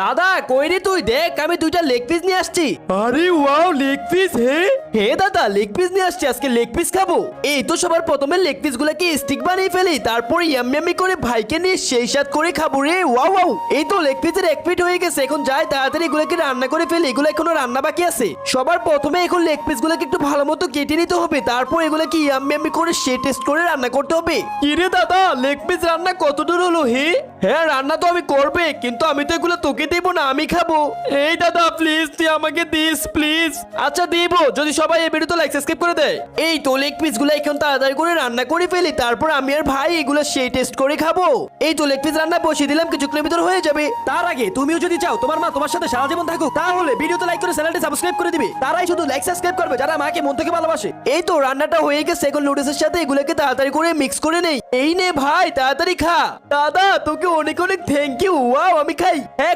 দাদা কই রে তুই? দেখ আমি দুইটা লেগ পিস নিয়ে আসছি। আরে ওয়াও, লেগ পিস! হে দাদা, লেগ পিস নিয়ে আসছি, আজকে লেগ পিস খাবো। এই তো সবার প্রথমে লেগ পিস গুলাকে স্টিক বানিয়ে ফেলি, তারপর ইয়ামি করে ভাইকে নিয়ে সেই সাথ করে খাবো রে। ওয়াও ওয়াও, এই তো লেগ পিসের 1 প্লেট হয়ে গেছে। এখন যাই তাড়াতাড়ি এগুলোকে রান্না করে ফেলি, এগুলো এখনো রান্না বাকি আছে। সবার প্রথমে এখন লেগ পিস গুলোকে একটু ভালো মতো কেটে নিতে হবে, তারপর এগুলোকে ইয়ামি করে সেই টেস্ট করে রান্না করতে হবে। কি রে দাদা, লেগ পিস রান্না কত দূর হলো? হ্যাঁ রান্না তো আমি করবে, কিন্তু আমি তো এগুলো তোকে দেবো না, আমি খাবো। এই দাদা প্লিজ, তুই আমাকে দিস প্লিজ। আচ্ছা দিব, যদি সবাই এই ভিডিওতে লাইক সাবস্ক্রাইব করে দেয়। এই তো লেগ পিস গুলো এখন তাড়াতাড়ি করে রান্না করে ফেলি, তারপর আমি আর ভাই এগুলো সেই টেস্ট করে খাবো। এই তো লেগ পিস রান্না বসিয়ে দিলাম, কিছুক্ষণের ভিতর হয়ে যাবে। তার আগে তুমিও যদি চাও তোমার মা তোমার সাথে সারা জীবন থাকুক, তাহলে ভিডিওতে লাইক করে চ্যানেলটি সাবস্ক্রাইব করে দিবে। তারাই শুধু লাইক সাবস্ক্রাইব করবে যারা মাকে মন থেকে ভালোবাসে। এই তো রান্নাটা হয়ে গেছে, এখন নুডলসের সাথে এগুলোকে তাড়াতাড়ি করে মিক্স করে নেই। এই নে ভাই তাড়াতাড়ি খা। দাদা তোকে অনেক অনেক থ্যাংক ইউ। ওয়াও, আমি খাই। হ্যাঁ